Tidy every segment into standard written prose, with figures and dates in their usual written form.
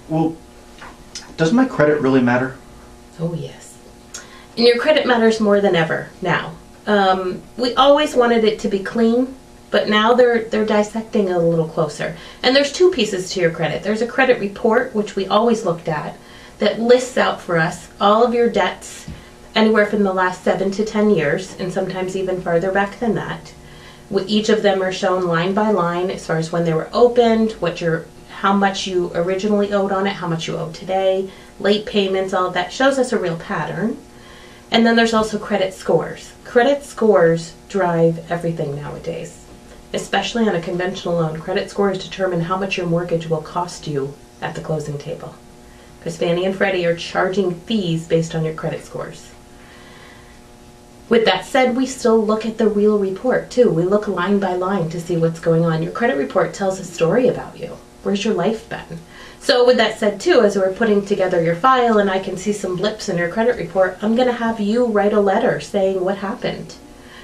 Well, does my credit really matter? Oh yes. And your credit matters more than ever now. We always wanted it to be clean, but now they're dissecting it a little closer. And there's two pieces to your credit. There's a credit report, which we always looked at, that lists out for us all of your debts anywhere from the last 7 to 10 years, and sometimes even farther back than that. Each of them are shown line by line as far as when they were opened, how much you originally owed on it, how much you owe today, late payments, all of that shows us a real pattern. And then there's also credit scores. Credit scores drive everything nowadays, especially on a conventional loan. Credit scores determine how much your mortgage will cost you at the closing table, because Fannie and Freddie are charging fees based on your credit scores. With that said, we still look at the real report too. We look line by line to see what's going on. Your credit report tells a story about you. Where's your life been? So with that said too, as we're putting together your file and I can see some blips in your credit report, I'm going to have you write a letter saying what happened.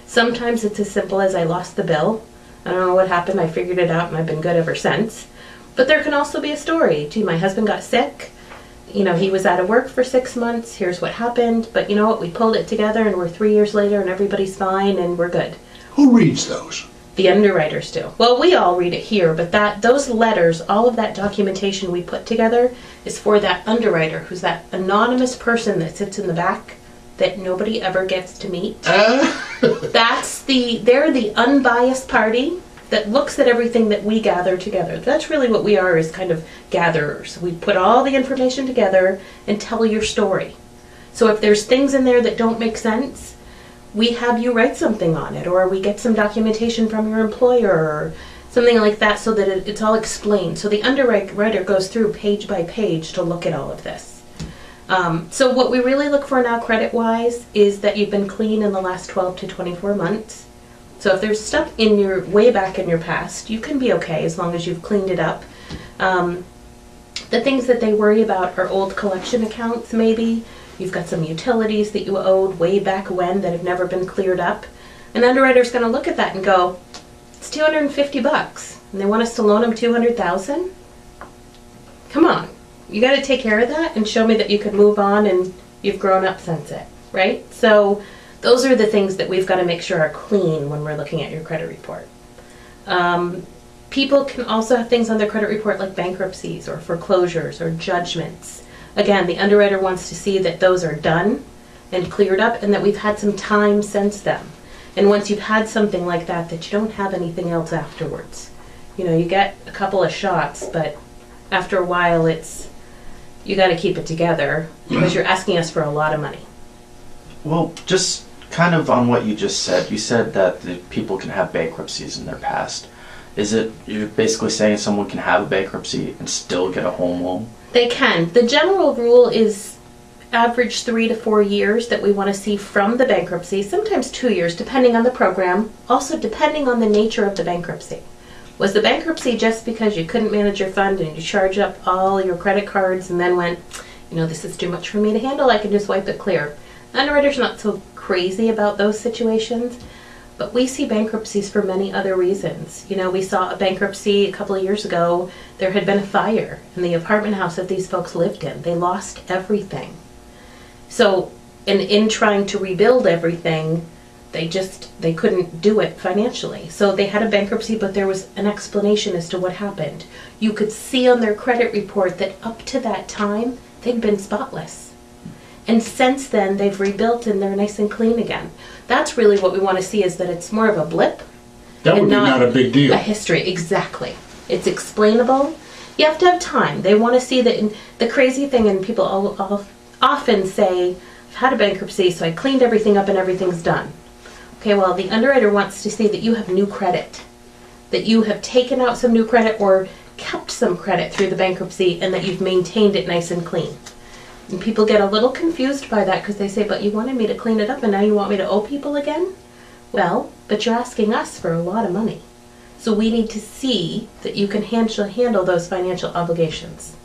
Sometimes it's as simple as I lost the bill. I don't know what happened. I figured it out and I've been good ever since. But there can also be a story. Gee, my husband got sick. You know, he was out of work for 6 months. Here's what happened. But you know what? We pulled it together and we're 3 years later and everybody's fine and we're good. Who reads those? The underwriters do. Well, we all read it here, but those letters, all of that documentation we put together is for that underwriter, who's that anonymous person that sits in the back that nobody ever gets to meet. They're the unbiased party that looks at everything that we gather together. That's really what we are, is kind of gatherers. We put all the information together and tell your story. So if there's things in there that don't make sense, we have you write something on it, or we get some documentation from your employer or something like that, so that it's all explained. So the underwriter goes through page by page to look at all of this. So what we really look for now credit-wise is that you've been clean in the last 12 to 24 months. So if there's stuff in your way back in your past, you can be okay as long as you've cleaned it up. The things that they worry about are old collection accounts maybe. You've got some utilities that you owed way back when that have never been cleared up. An underwriter's going to look at that and go, it's $250 and they want us to loan them $200,000? Come on. You got to take care of that and show me that you could move on and you've grown up since it, right? So those are the things that we've got to make sure are clean when we're looking at your credit report. People can also have things on their credit report like bankruptcies or foreclosures or judgments. Again, the underwriter wants to see that those are done and cleared up and that we've had some time since then. And once you've had something like that, that you don't have anything else afterwards. You know, you get a couple of shots, but after a while you got to keep it together because you're asking us for a lot of money. Well, just kind of on what you just said, you said that the people can have bankruptcies in their past. Is it, you're basically saying someone can have a bankruptcy and still get a home loan? They can. The general rule is average 3 to 4 years that we want to see from the bankruptcy, sometimes 2 years depending on the program, also depending on the nature of the bankruptcy. Was the bankruptcy just because you couldn't manage your fund and you charged up all your credit cards and then went, you know, this is too much for me to handle, I can just wipe it clear? Underwriters are not so crazy about those situations, but we see bankruptcies for many other reasons. You know, we saw a bankruptcy a couple of years ago. There had been a fire in the apartment house that these folks lived in. They lost everything. So, in trying to rebuild everything, they couldn't do it financially. So they had a bankruptcy, but there was an explanation as to what happened. You could see on their credit report that up to that time, they'd been spotless. And since then, they've rebuilt and they're nice and clean again. That's really what we want to see, is that it's more of a blip. That would be not a big deal. A history, exactly. It's explainable. You have to have time. They want to see that. The crazy thing, and people often say, I've had a bankruptcy, so I cleaned everything up and everything's done. Okay, well, the underwriter wants to see that you have new credit, that you have taken out some new credit or kept some credit through the bankruptcy, and that you've maintained it nice and clean. And people get a little confused by that because they say, but you wanted me to clean it up and now you want me to owe people again? Well, but you're asking us for a lot of money. So we need to see that you can handle those financial obligations,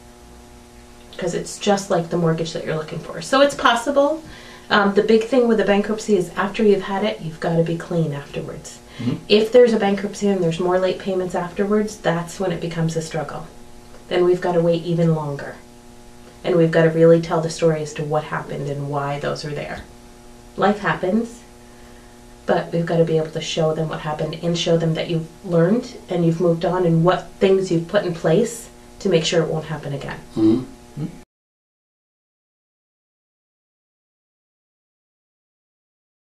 because it's just like the mortgage that you're looking for. So it's possible. The big thing with a bankruptcy is after you've had it, you've got to be clean afterwards. Mm-hmm. If there's a bankruptcy and there's more late payments afterwards, that's when it becomes a struggle. Then we've got to wait even longer. And we've got to really tell the story as to what happened and why those are there. Life happens, but we've got to be able to show them what happened and show them that you've learned and you've moved on and what things you've put in place to make sure it won't happen again. Mm-hmm.